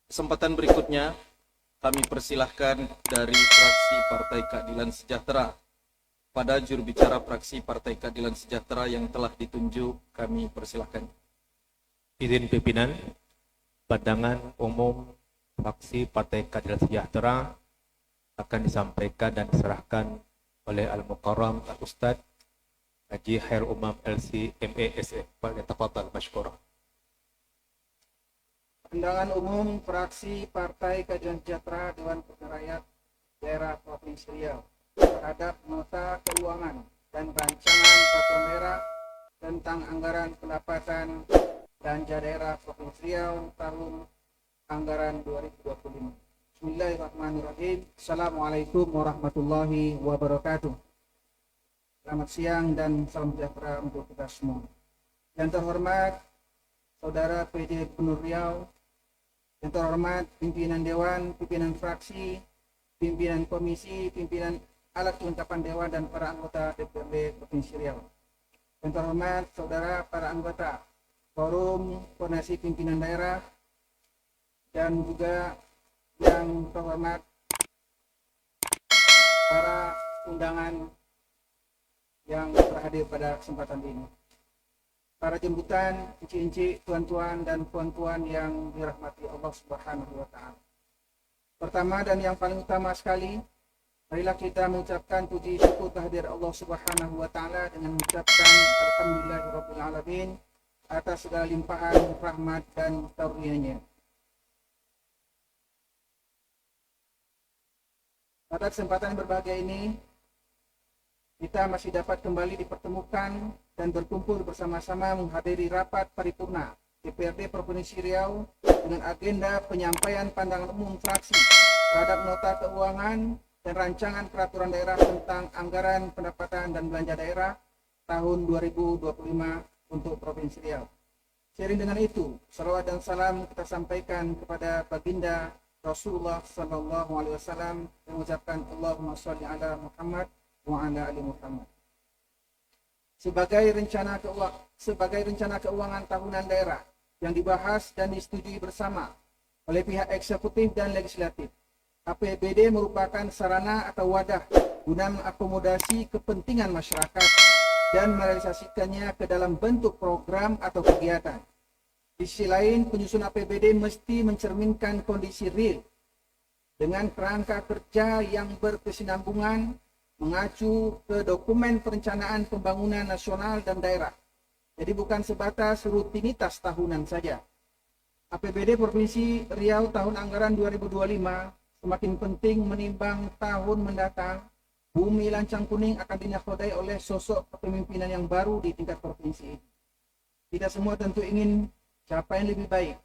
Kesempatan berikutnya, kami persilahkan dari fraksi Partai Keadilan Sejahtera. Pada juru bicara fraksi Partai Keadilan Sejahtera yang telah ditunjuk, kami persilahkan. Izin pimpinan, pandangan umum fraksi Partai Keadilan Sejahtera akan disampaikan dan diserahkan oleh Al-Mukarram Al-Ustadz Haji Khairul Umam LC MASF. Tafadhal masykurah. Pandangan umum fraksi Partai Keadilan Sejahtera Dewan Perwakilan Rakyat Daerah Provinsi Riau terhadap nota keuangan dan rancangan peraturan daerah tentang anggaran pendapatan belanja daerah Provinsi Riau tahun anggaran 2025. Bismillahirrahmanirrahim. Assalamualaikum warahmatullahi wabarakatuh. Selamat siang dan salam sejahtera untuk kita semua. Yang terhormat Saudara PJ Gubernur Riau, yang terhormat pimpinan Dewan, pimpinan fraksi, pimpinan komisi, pimpinan alat kelengkapan Dewan, dan para anggota DPRD Provinsi Riau. Yang terhormat Saudara para anggota Forum Koordinasi Pimpinan Daerah, dan juga yang terhormat para undangan yang berhadir pada kesempatan ini. Para jemputan, inci-inci, tuan-tuan dan puan-puan yang dirahmati Allah Subhanahu wa Ta'ala. Pertama dan yang paling utama sekali, marilah kita mengucapkan puji syukur kehadirat Allah Subhanahu wa Ta'ala dengan mengucapkan alhamdulillahirabbil alamin atas segala limpahan rahmat dan karunia-Nya. Pada kesempatan yang berbahagia ini, kita masih dapat kembali dipertemukan dan berkumpul bersama-sama menghadiri rapat paripurna DPRD Provinsi Riau dengan agenda penyampaian pandangan umum fraksi terhadap nota keuangan dan rancangan peraturan daerah tentang anggaran pendapatan dan belanja daerah tahun 2025 untuk Provinsi Riau. Seiring dengan itu, salawat dan salam kita sampaikan kepada baginda Rasulullah Sallallahu Alaihi Wasallam yang mengucapkan Allahumma sholli ala Muhammad wa ala ali Muhammad. Sebagai rencana keuangan tahunan daerah yang dibahas dan disetujui bersama oleh pihak eksekutif dan legislatif, APBD merupakan sarana atau wadah guna mengakomodasi kepentingan masyarakat dan merealisasikannya ke dalam bentuk program atau kegiatan. Di sisi lain, penyusunan APBD mesti mencerminkan kondisi real dengan kerangka kerja yang berkesinambungan, mengacu ke dokumen perencanaan pembangunan nasional dan daerah. Jadi bukan sebatas rutinitas tahunan saja. APBD Provinsi Riau tahun anggaran 2025 semakin penting menimbang tahun mendatang. Bumi lancang kuning akan dinakodai oleh sosok kepemimpinan yang baru di tingkat provinsi. Tidak semua tentu ingin capaian lebih baik.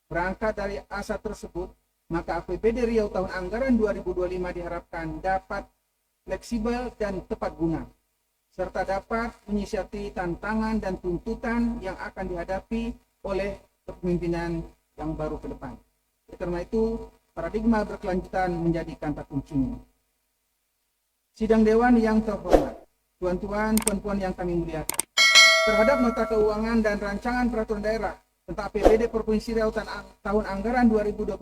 Berangkat dari asa tersebut, maka APBD Riau tahun anggaran 2025 diharapkan dapat fleksibel dan tepat guna, serta dapat menyiasati tantangan dan tuntutan yang akan dihadapi oleh kepemimpinan yang baru ke depan. Karena itu, paradigma berkelanjutan menjadi kata kuncinya. Sidang Dewan yang terhormat, tuan-tuan, puan-puan yang kami muliakan, terhadap nota keuangan dan rancangan peraturan daerah tentang APBD Provinsi Riau tahun anggaran 2025,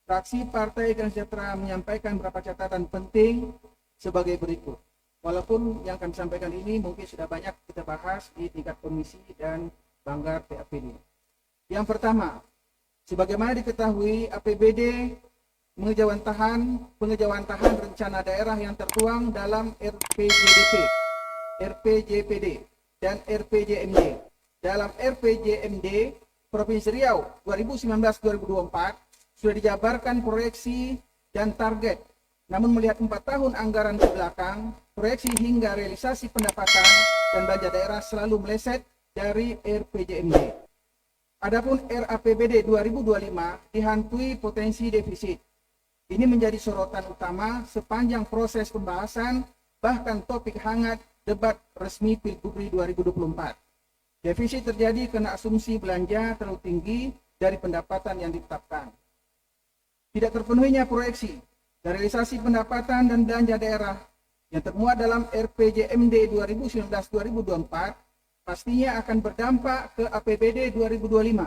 fraksi Partai Keadilan Sejahtera menyampaikan beberapa catatan penting sebagai berikut. Walaupun yang kami sampaikan ini mungkin sudah banyak kita bahas di tingkat komisi dan banggar PAPD. Yang pertama, sebagaimana diketahui APBD pengejawantahan rencana daerah yang tertuang dalam RPJDP, RPJPD, dan RPJMD. Dalam RPJMD Provinsi Riau 2019-2024 sudah dijabarkan proyeksi dan target. Namun melihat 4 tahun anggaran ke belakang, proyeksi hingga realisasi pendapatan dan belanja daerah selalu meleset dari RPJMD. Adapun RAPBD 2025 dihantui potensi defisit. Ini menjadi sorotan utama sepanjang proses pembahasan, bahkan topik hangat debat resmi Pilgub 2024. Defisit terjadi karena asumsi belanja terlalu tinggi dari pendapatan yang ditetapkan. Tidak terpenuhinya proyeksi dan realisasi pendapatan dan belanja daerah yang termuat dalam RPJMD 2019-2024 pastinya akan berdampak ke APBD 2025.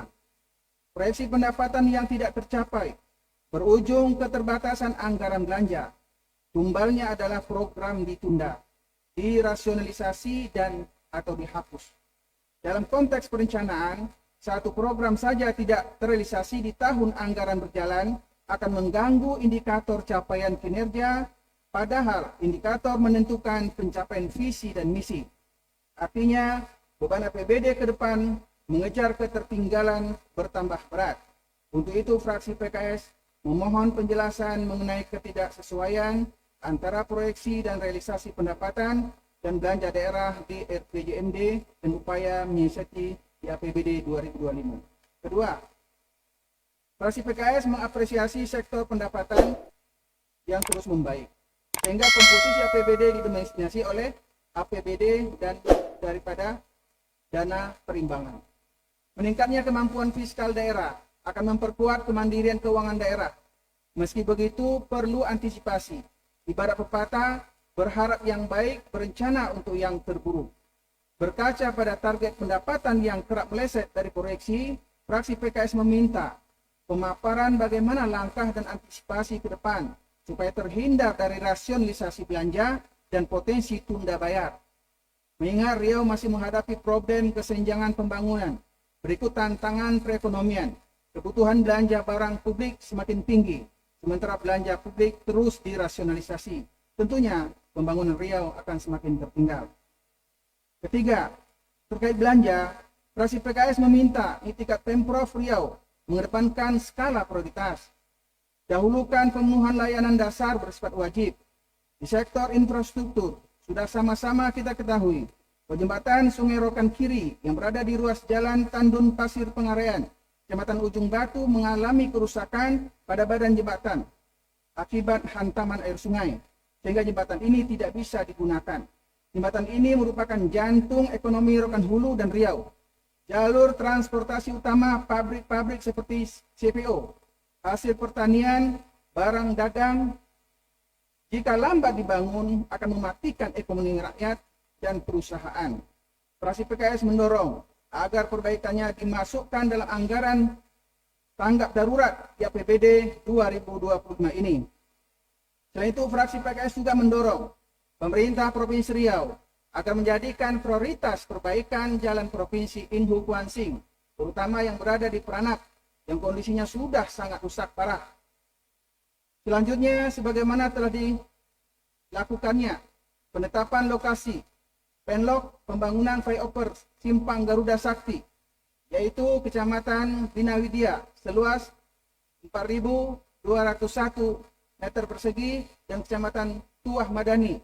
proyeksi pendapatan yang tidak tercapai, berujung keterbatasan anggaran belanja. Tumbalnya adalah program ditunda, dirasionalisasi dan atau dihapus. Dalam konteks perencanaan, satu program saja tidak terrealisasi di tahun anggaran berjalan akan mengganggu indikator capaian kinerja, padahal indikator menentukan pencapaian visi dan misi. Artinya, beban APBD ke depan mengejar ketertinggalan bertambah berat. Untuk itu, fraksi PKS memohon penjelasan mengenai ketidaksesuaian antara proyeksi dan realisasi pendapatan dan belanja daerah di RPJMD dan upaya menyiasati di APBD 2025. Kedua, fraksi PKS mengapresiasi sektor pendapatan yang terus membaik, sehingga komposisi APBD didominasi oleh APBD dan daripada dana perimbangan. Meningkatnya kemampuan fiskal daerah akan memperkuat kemandirian keuangan daerah. Meski begitu, perlu antisipasi. Ibarat pepatah, berharap yang baik, berencana untuk yang terburuk. Berkaca pada target pendapatan yang kerap meleset dari proyeksi, fraksi PKS meminta pemaparan bagaimana langkah dan antisipasi ke depan supaya terhindar dari rasionalisasi belanja dan potensi tunda bayar. Mengingat Riau masih menghadapi problem kesenjangan pembangunan, berikut tantangan perekonomian, kebutuhan belanja barang publik semakin tinggi, sementara belanja publik terus dirasionalisasi. Tentunya pembangunan Riau akan semakin tertinggal. Ketiga, terkait belanja, fraksi PKS meminta di tingkat Pemprov Riau mengedepankan skala prioritas. Dahulukan pemenuhan layanan dasar bersifat wajib. Di sektor infrastruktur, sudah sama-sama kita ketahui, jembatan Sungai Rokan Kiri yang berada di ruas jalan Tandun Pasir Pengarean, Kecamatan Ujung Batu mengalami kerusakan pada badan jembatan akibat hantaman air sungai, sehingga jembatan ini tidak bisa digunakan. Jembatan ini merupakan jantung ekonomi Rokan Hulu dan Riau. Jalur transportasi utama pabrik-pabrik seperti CPO, hasil pertanian, barang dagang, jika lambat dibangun akan mematikan ekonomi rakyat dan perusahaan. Fraksi PKS mendorong agar perbaikannya dimasukkan dalam anggaran tanggap darurat di APBD 2025 ini. Selain itu, fraksi PKS juga mendorong pemerintah Provinsi Riau agar menjadikan prioritas perbaikan jalan Provinsi Inhu Kuansing, terutama yang berada di Peranak, yang kondisinya sudah sangat rusak parah. Selanjutnya, sebagaimana telah dilakukannya penetapan lokasi penlok pembangunan flyover Simpang Garuda Sakti, yaitu Kecamatan Bina Widya seluas 4.201 meter persegi dan Kecamatan Tuah Madani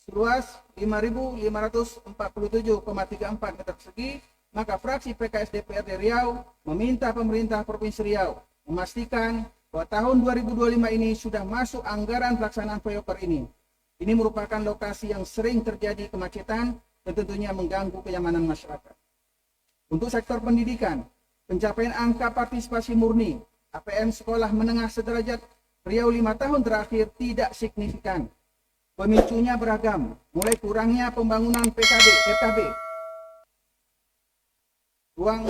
seluas 5.547,34 meter persegi, maka fraksi PKS DPRD Riau meminta pemerintah Provinsi Riau memastikan bahwa tahun 2025 ini sudah masuk anggaran pelaksanaan flyover ini. Ini merupakan lokasi yang sering terjadi kemacetan dan tentunya mengganggu kenyamanan masyarakat. Untuk sektor pendidikan, pencapaian angka partisipasi murni APM sekolah menengah sederajat Riau 5 tahun terakhir tidak signifikan. Pemicunya beragam, mulai kurangnya pembangunan RKB, ruang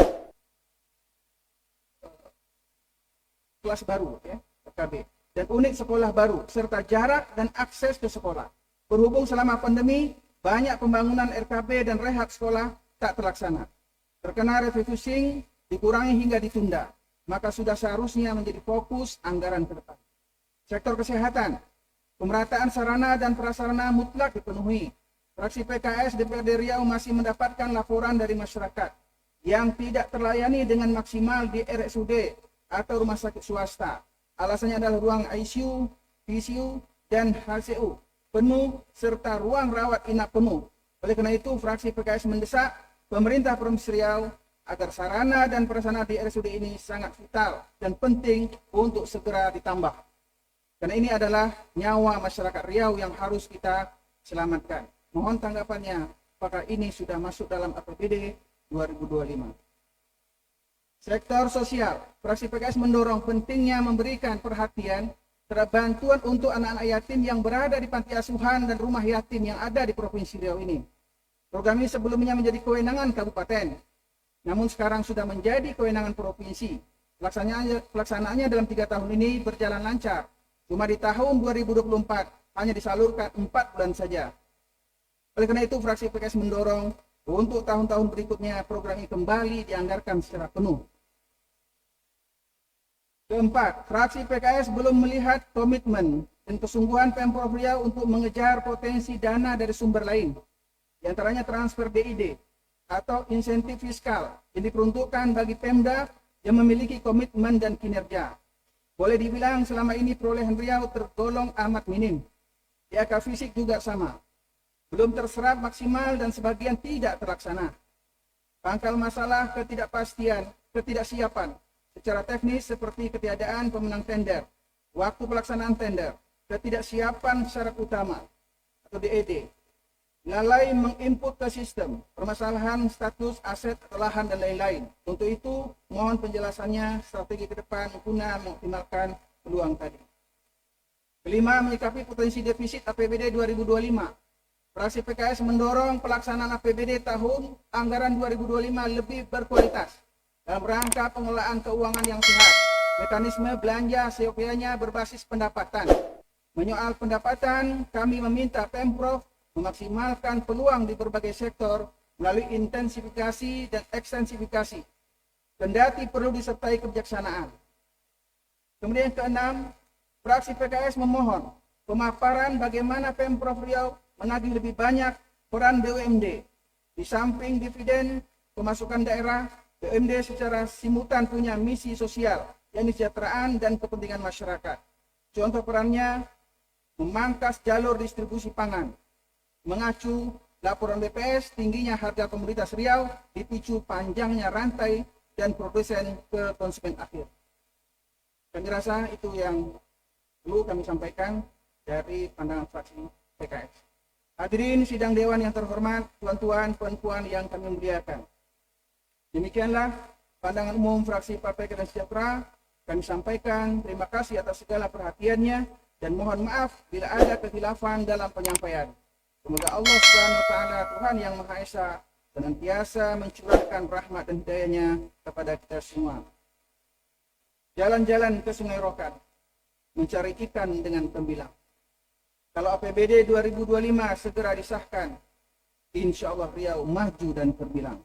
kelas baru, RKB, dan unit sekolah baru, serta jarak dan akses ke sekolah. Berhubung selama pandemi, banyak pembangunan RKB dan rehab sekolah tak terlaksana. Terkena refocusing, dikurangi hingga ditunda, maka sudah seharusnya menjadi fokus anggaran ke depan. Sektor kesehatan, pemerataan sarana dan prasarana mutlak dipenuhi. Fraksi PKS DPRD Riau masih mendapatkan laporan dari masyarakat yang tidak terlayani dengan maksimal di RSUD atau rumah sakit swasta. Alasannya adalah ruang ICU, PCU, dan HCU penuh serta ruang rawat inap penuh. Oleh karena itu, fraksi PKS mendesak pemerintah Provinsi Riau agar sarana dan prasarana di RSUD ini sangat vital dan penting untuk segera ditambah. Karena ini adalah nyawa masyarakat Riau yang harus kita selamatkan. Mohon tanggapannya, apakah ini sudah masuk dalam APBD 2025. Sektor sosial, fraksi PKS mendorong pentingnya memberikan perhatian terhadap bantuan untuk anak-anak yatim yang berada di panti asuhan dan rumah yatim yang ada di Provinsi Riau ini. Program ini sebelumnya menjadi kewenangan kabupaten, namun sekarang sudah menjadi kewenangan provinsi. Pelaksanaannya dalam 3 tahun ini berjalan lancar. Cuma di tahun 2024 hanya disalurkan 4 bulan saja. Oleh karena itu, fraksi PKS mendorong untuk tahun-tahun berikutnya program ini kembali dianggarkan secara penuh. Keempat, fraksi PKS belum melihat komitmen dan kesungguhan Pemprov Riau untuk mengejar potensi dana dari sumber lain, di antaranya transfer DID atau insentif fiskal yang diperuntukkan bagi Pemda yang memiliki komitmen dan kinerja. Boleh dibilang selama ini perolehan Riau tergolong amat minim. Di angka fisik juga sama. Belum terserap maksimal dan sebagian tidak terlaksana. Pangkal masalah ketidaksiapan secara teknis seperti ketiadaan pemenang tender, waktu pelaksanaan tender, ketidaksiapan syarat utama atau DED, lalai menginput ke sistem, permasalahan status aset lahan dan lain-lain. Untuk itu, mohon penjelasannya strategi ke depan guna mengoptimalkan peluang tadi. Kelima, menyikapi potensi defisit APBD 2025. Fraksi PKS mendorong pelaksanaan APBD tahun anggaran 2025 lebih berkualitas dalam rangka pengelolaan keuangan yang sehat. Mekanisme belanja seyogyanya berbasis pendapatan. Menyoal pendapatan, kami meminta Pemprov memaksimalkan peluang di berbagai sektor melalui intensifikasi dan ekstensifikasi. Kendati perlu disertai kebijaksanaan. Kemudian keenam, fraksi PKS memohon pemaparan bagaimana Pemprov Riau menagih lebih banyak peran BUMD. Di samping dividen pemasukan daerah, BUMD secara simultan punya misi sosial, yakni kesejahteraan dan kepentingan masyarakat. Contoh perannya memangkas jalur distribusi pangan. Mengacu laporan BPS, tingginya harga komoditas Riau dipicu panjangnya rantai dan produsen ke konsumen akhir. Kami rasa itu yang perlu kami sampaikan dari pandangan fraksi PKS. Hadirin sidang dewan yang terhormat, tuan-tuan, puan-puan yang kami muliakan. Demikianlah pandangan umum fraksi Partai Keadilan Sejahtera. Kami sampaikan terima kasih atas segala perhatiannya dan mohon maaf bila ada kekhilafan dalam penyampaian. Semoga Allah SWT, Tuhan yang Maha Esa, senantiasa mencurahkan rahmat dan hidayahnya kepada kita semua. Jalan-jalan ke Sungai Rokan, mencari ikan dengan tembilang. Kalau APBD 2025 segera disahkan, insya Allah Riau maju dan terbilang.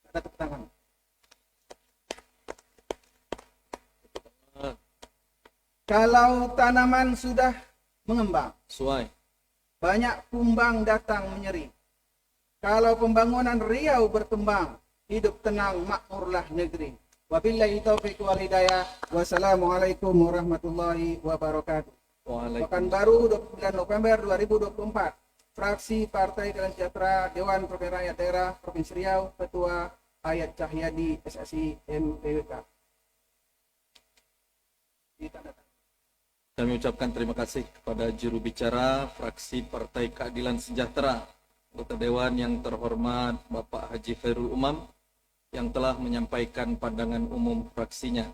Ada tepuk tangan. Kalau tanaman sudah mengembang, Sesuai. banyak kumbang datang menyeri. Kalau pembangunan Riau berkembang, hidup tenang makmurlah negeri. Wabillahi taufiq wal hidayah. Wassalamualaikum warahmatullahi wabarakatuh. Pekanbaru 29 November 2024. Fraksi Partai Keadilan Sejahtera, Dewan Perwakilan Rakyat Daerah Provinsi Riau, Ketua Hayat Cahyadi, SSI MPWK. Kami ucapkan terima kasih kepada juru bicara fraksi Partai Keadilan Sejahtera, anggota Dewan yang terhormat Bapak Haji Khairul Umam, yang telah menyampaikan pandangan umum fraksinya.